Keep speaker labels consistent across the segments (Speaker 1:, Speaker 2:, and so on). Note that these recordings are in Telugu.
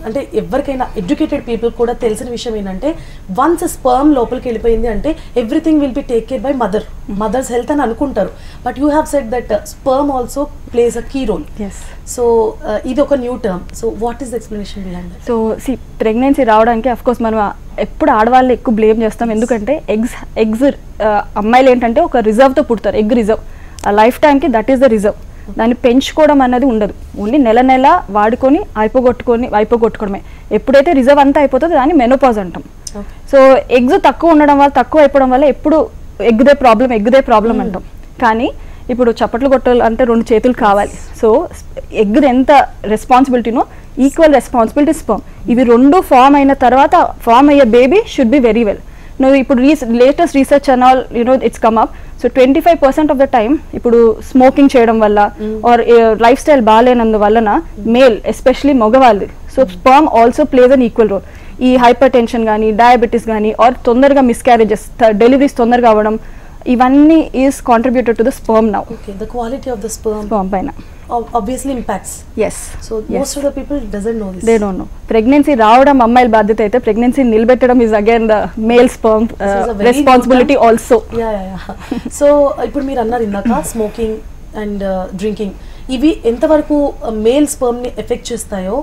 Speaker 1: అంటే ఎవరికైనా ఎడ్యుకేటెడ్ పీపుల్ కూడా తెలిసిన విషయం ఏంటంటే వన్స్ స్పర్మ్ లోపలికి వెళ్ళిపోయింది అంటే everything will be take care by mother's health అని అనుకుంటారు. But you have said that sperm also plays a key role. So ఇది ఒక new term. So what is the explanation behind that?
Speaker 2: So pregnancy రావడానికి అఫ్ కోర్స్ మనం ఎప్పుడు ఆడవాళ్ళు ఎక్కువ బ్లేమ్ చేస్తాం. ఎందుకంటే ఎగ్స్ అమ్మాయిలు ఏంటంటే ఒక రిజర్వ్తో పుడతారు. ఎగ్ రిజర్వ్ ఆ లైఫ్ టైంకి దట్ ఈస్ ద రిజర్వ్. దాన్ని పెంచుకోవడం అనేది ఉండదు. ఓన్లీ నెల వాడుకొని అయిపోగొట్టుకోవడమే. ఎప్పుడైతే రిజర్వ్ అంతా అయిపోతుందో దాన్ని మెనోపాజ్ అంటాం. సో ఎగ్స్ తక్కువ ఉండడం వల్ల తక్కువ అయిపోవడం వల్ల ఎప్పుడు ఎగ్దే ప్రాబ్లం అంటాం. కానీ ఇప్పుడు చప్పట్లు కొట్టాలి అంటే 2 చేతులు కావాలి. సో ఎగ్ది ఎంత రెస్పాన్సిబిలిటీనో ఈక్వల్ రెస్పాన్సిబిలిటీ స్పర్మ్. ఇవి 2 ఫామ్ అయిన తర్వాత ఫామ్ అయ్యే baby should be very well. నువ్వు ఇప్పుడు latest research and all it's come up. So 25% of the time ఇప్పుడు స్మోకింగ్ చేయడం వల్ల ఆర్ లైఫ్ స్టైల్ బాగాలేనందువలన మేల్ ఎస్పెషలీ మగవాళ్ళు so sperm also plays an equal role. ఈ హైపర్ టెన్షన్ కానీ డయాబెటీస్ కానీ ఆర్ తొందరగా మిస్క్యారేజెస్ డెలివరీస్ తొందరగా అవ్వడం ఇవన్నీ is contributed to the sperm now.
Speaker 1: The quality of the sperm
Speaker 2: పైన
Speaker 1: obviously impacts.
Speaker 2: Yes.
Speaker 1: So most of the people doesn't know this.
Speaker 2: They don't know. Pregnancy రావడం అమ్మాయిల బాధ్యత అయితే ప్రెగ్నెన్సీ నిలబెట్టడం is again the male sperm responsibility also.
Speaker 1: Yeah. So ఇప్పుడు మీరు అన్నారు ఇందాక స్మోకింగ్ అండ్ డ్రింకింగ్ ఇవి ఎంతవరకు మేల్ స్పర్మ్ ని ఎఫెక్ట్ చేస్తాయో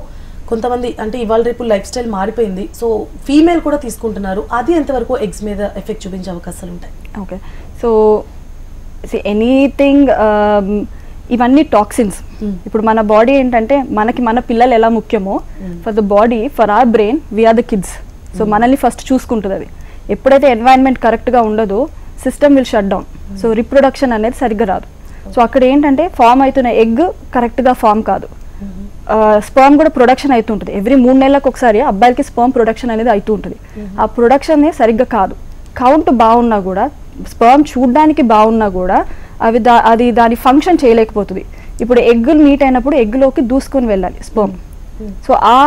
Speaker 1: కొంతమంది అంటే ఇవాళ రేపు లైఫ్ స్టైల్ మారిపోయింది. సో ఫీమేల్ కూడా తీసుకుంటున్నారు. అది ఎంతవరకు ఎగ్స్ మీద ఎఫెక్ట్ చూపించే అవకాశాలు ఉంటాయి?
Speaker 2: ఓకే సో ఎనీథింగ్ ఇవన్నీ టాక్సిన్స్. ఇప్పుడు మన బాడీ ఏంటంటే మన పిల్లలు ఎలా ముఖ్యమో for the body for our brain we are the kids. So మనల్ని ఫస్ట్ చూసుకుంటుంది అది. ఎప్పుడైతే ఎన్వైరన్మెంట్ కరెక్ట్గా ఉండదో system will shut down. So reproduction అనేది సరిగ్గా రాదు. సో అక్కడ ఏంటంటే ఫామ్ అవుతున్న ఎగ్ కరెక్ట్గా ఫామ్ కాదు. స్పర్మ్ కూడా ప్రొడక్షన్ అవుతుంటుంది. ఎవ్రీ 3 నెలలకు ఒకసారి అబ్బాయిలకి స్పర్మ్ ప్రొడక్షన్ అనేది అవుతూ ఉంటుంది. ఆ ప్రొడక్షన్ సరిగ్గా కాదు. కౌంట్ బాగున్నా కూడా స్పర్మ్ చూడడానికి బాగున్నా కూడా అది దాని ఫంక్షన్ చేయలేకపోతుంది. ఇప్పుడు ఎగ్గులు మీట్ అయినప్పుడు ఎగ్గులోకి దూసుకొని వెళ్ళాలి స్పర్మ్. సో ఆ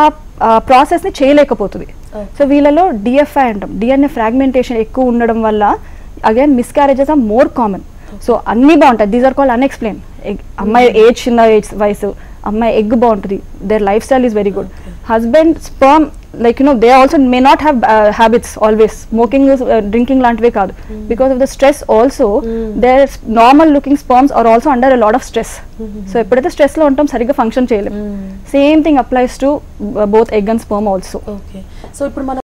Speaker 2: ప్రాసెస్ని చేయలేకపోతుంది. సో వీళ్ళలో డిఎఫ్ఐ అంటాం, డిఎన్ఏ ఫ్రాగ్మెంటేషన్ ఎక్కువ ఉండడం వల్ల again miscarriages are more common. So అన్నీ బాగుంటాయి. These are called unexplained. అమ్మాయి చిన్న వయసు, అమ్మాయి ఎగ్ బాగుంటుంది, their life style is very good. Husband sperm like they also may not have habits always. Smoking, drinking లాంటివే కాదు. Because of the stress also their normal looking sperms are also under a lot of stress. So ఎప్పుడైతే స్ట్రెస్ లో ఉంటాం సరిగ్గా ఫంక్షన్ చేయలేం. Same thing applies to both egg and sperm also.
Speaker 1: Okay. So ఇప్పుడు మనం